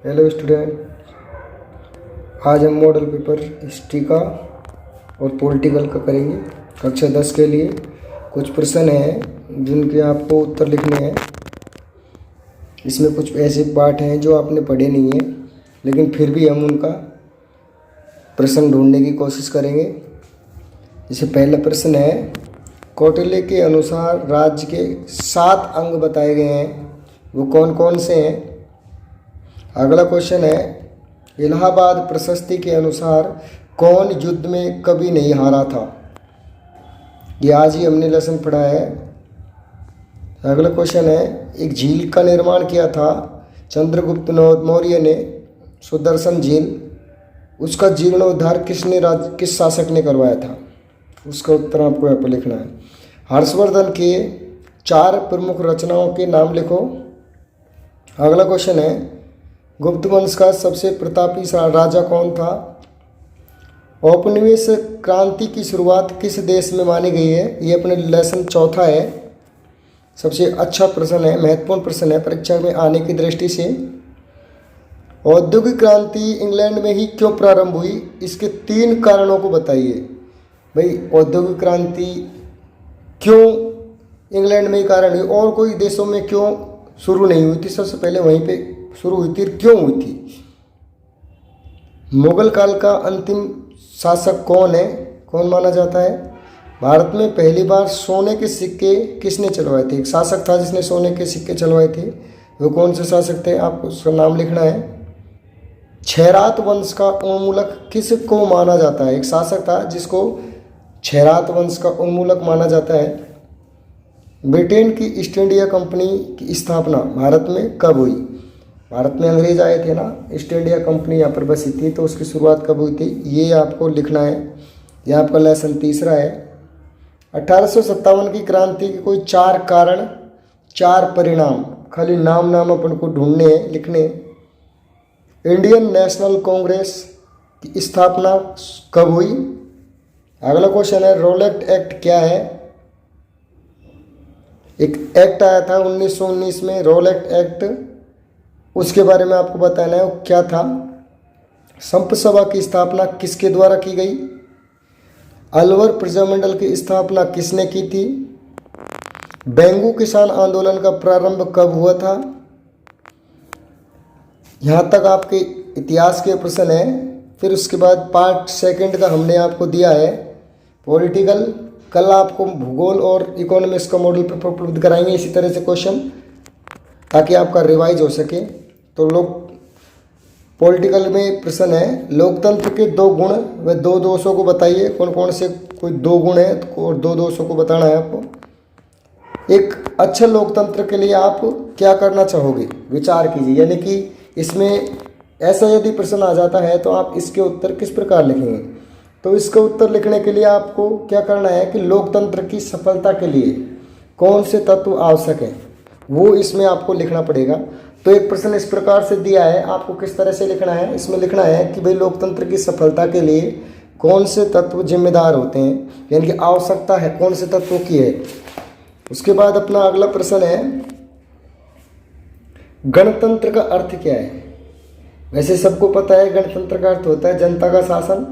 Hello student, आज हम model paper history का और पॉलिटिकल का करेंगे। कक्षा 10 के लिए कुछ प्रश्न हैं जिनके आपको उत्तर लिखने हैं। इसमें कुछ ऐसे पाठ हैं जो आपने पढ़े नहीं हैं, लेकिन फिर भी हम उनका प्रश्न ढूंढने की कोशिश करेंगे। जैसे पहला प्रश्न है, कौटिल्य के अनुसार राज्य के 7 अंग बताए गए हैं, वो कौन कौन से हैं। अगला क्वेश्चन है, इलाहाबाद प्रशस्ति के अनुसार कौन युद्ध में कभी नहीं हारा था। ये आज ही हमने लेसन पढ़ा है। अगला क्वेश्चन है, एक झील का निर्माण किया था चंद्रगुप्त मौर्य ने, सुदर्शन झील, उसका जीर्णोद्धार किस शासक ने करवाया था। उसका उत्तर आपको यहाँ पर लिखना है। हर्षवर्धन के 4 प्रमुख रचनाओं के नाम लिखो। अगला क्वेश्चन है, गुप्त वंश का सबसे प्रतापी राजा कौन था। औपनिवेशिक क्रांति की शुरुआत किस देश में मानी गई है। ये अपने लेसन चौथा है। सबसे अच्छा प्रश्न है, महत्वपूर्ण प्रश्न है परीक्षा में आने की दृष्टि से। औद्योगिक क्रांति इंग्लैंड में ही क्यों प्रारंभ हुई, इसके 3 कारणों को बताइए। भाई, औद्योगिक क्रांति क्यों इंग्लैंड में ही कारण हुई और कोई देशों में क्यों शुरू नहीं हुई थी। सबसे पहले वहीं पे शुरू हुई थी, क्यों हुई थी। मुगल काल का अंतिम शासक कौन है, कौन माना जाता है। भारत में पहली बार सोने के सिक्के किसने चलवाए थे। एक शासक था जिसने सोने के सिक्के चलवाए थे, वो कौन से शासक थे, आपको उसका नाम लिखना है। छैरात वंश का उन्मूलक किसको माना जाता है। एक शासक था जिसको छैरात वंश का उन्मूलक माना जाता है। ब्रिटेन की ईस्ट इंडिया कंपनी की स्थापना भारत में कब हुई। भारत में अंग्रेज आए थे ना, ईस्ट इंडिया कंपनी यहाँ पर बसी थी, तो उसकी शुरुआत कब हुई थी, ये आपको लिखना है। ये आपका लेसन तीसरा है। 1857 की क्रांति के कोई 4 कारण, 4 परिणाम, खाली नाम अपन को ढूंढने हैं, लिखने। इंडियन नेशनल कांग्रेस की स्थापना कब हुई। अगला क्वेश्चन है, रोलेट एक्ट क्या है। एक एक्ट आया था 1919 में, रोलेट एक्ट, उसके बारे में आपको बताना है वो क्या था। संप सभा की स्थापना किसके द्वारा की गई। अलवर प्रजामंडल की स्थापना किसने की थी। बेंगू किसान आंदोलन का प्रारंभ कब हुआ था। यहाँ तक आपके इतिहास के प्रश्न है। फिर उसके बाद पार्ट 2 का हमने आपको दिया है पॉलिटिकल। कल आपको भूगोल और इकोनॉमिक्स का मॉडल पेपर उपलब्ध कराएंगे इसी तरह से क्वेश्चन, ताकि आपका रिवाइज हो सके। तो लोग पॉलिटिकल में प्रश्न है, लोकतंत्र के 2 गुण व 2 दोषों को बताइए। कौन कौन से कोई 2 गुण है और 2 दोषों को बताना है आपको। एक अच्छा लोकतंत्र के लिए आप क्या करना चाहोगे, विचार कीजिए। यानी कि इसमें ऐसा यदि प्रश्न आ जाता है तो आप इसके उत्तर किस प्रकार लिखेंगे। तो इसका उत्तर लिखने के लिए आपको क्या करना है कि लोकतंत्र की सफलता के लिए कौन से तत्व आवश्यक हैं, वो इसमें आपको लिखना पड़ेगा। तो एक प्रश्न इस प्रकार से दिया है, आपको किस तरह से लिखना है। इसमें लिखना है कि भाई लोकतंत्र की सफलता के लिए कौन से तत्व जिम्मेदार होते हैं, यानी कि आवश्यकता है कौन से तत्वों की है। उसके बाद अपना अगला प्रश्न है, गणतंत्र का अर्थ क्या है। वैसे सबको पता है गणतंत्र का अर्थ होता है जनता का शासन,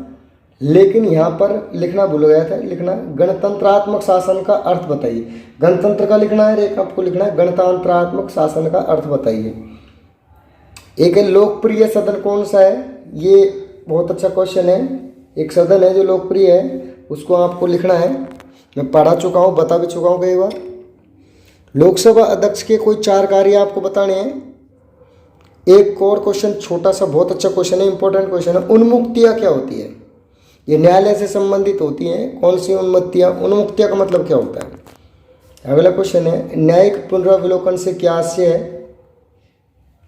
लेकिन यहाँ पर लिखना भूल गया था, लिखना गणतंत्रात्मक शासन का अर्थ बताइए। गणतंत्र का लिखना है, एक आपको लिखना है गणतंत्रात्मक शासन का अर्थ बताइए। एक है लोकप्रिय सदन कौन सा है, ये बहुत अच्छा क्वेश्चन है। एक सदन है जो लोकप्रिय है, उसको आपको लिखना है। मैं पढ़ा चुका हूँ, बता भी चुका हूँ कई बार। लोकसभा अध्यक्ष के कोई 4 कार्य आपको बताने हैं। एक और क्वेश्चन छोटा सा, बहुत अच्छा क्वेश्चन है, इंपॉर्टेंट क्वेश्चन है, उन्मुक्तियाँ क्या होती है। ये न्यायालय से संबंधित होती हैं। कौन सी उन्मुक्तियाँ, उन्मुक्तियाँ का मतलब क्या होता है। अगला क्वेश्चन है, न्यायिक पुनरावलोकन से क्या आशय है।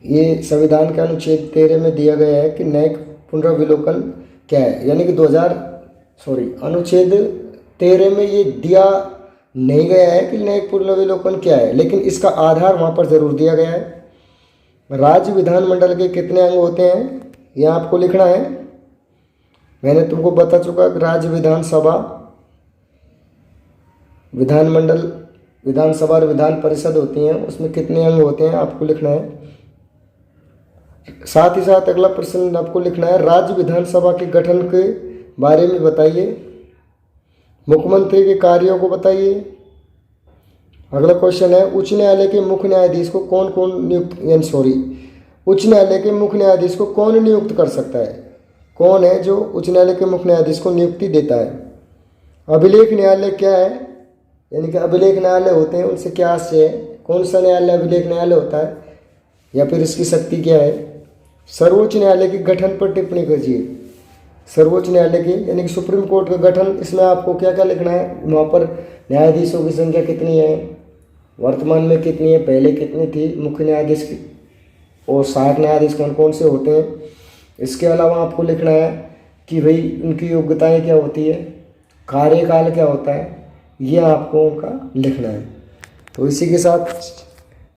ये संविधान के अनुच्छेद 13 में दिया गया है कि न्यायिक पुनरावलोकन क्या है। यानी कि अनुच्छेद 13 में ये दिया नहीं गया है कि न्यायिक पुनरावलोकन क्या है, लेकिन इसका आधार वहाँ पर जरूर दिया गया है। राज्य विधानमंडल के कितने अंग होते हैं, यह आपको लिखना है। मैंने तुमको बता चुका कि राज्य विधानसभा, विधानमंडल, विधानसभा और विधान परिषद होती हैं, उसमें कितने अंग होते हैं आपको लिखना है। साथ ही साथ अगला प्रश्न आपको लिखना है, राज्य विधानसभा के गठन के बारे में बताइए, मुख्यमंत्री के कार्यों को बताइए। अगला क्वेश्चन है, उच्च न्यायालय के मुख्य न्यायाधीश को कौन कौन नियुक्त उच्च न्यायालय के मुख्य न्यायाधीश को कौन नियुक्त कर सकता है, कौन है जो उच्च न्यायालय के मुख्य न्यायाधीश को नियुक्ति देता है। अभिलेख न्यायालय क्या है, यानी कि अभिलेख न्यायालय होते हैं उनसे क्या आशय है, कौन सा न्यायालय अभिलेख न्यायालय होता है या फिर इसकी शक्ति क्या है। सर्वोच्च न्यायालय के गठन पर टिप्पणी कीजिए, सर्वोच्च न्यायालय की यानी कि सुप्रीम कोर्ट का गठन, इसमें आपको क्या क्या लिखना है, वहाँ पर न्यायाधीशों की संख्या कितनी है, वर्तमान में कितनी है, पहले कितनी थी, मुख्य न्यायाधीश की और सहायक न्यायाधीश कौन कौन से होते हैं। इसके अलावा आपको लिखना है कि भाई उनकी योग्यताएं क्या होती है, कार्यकाल क्या होता है, ये आपको उनका लिखना है। तो इसी के साथ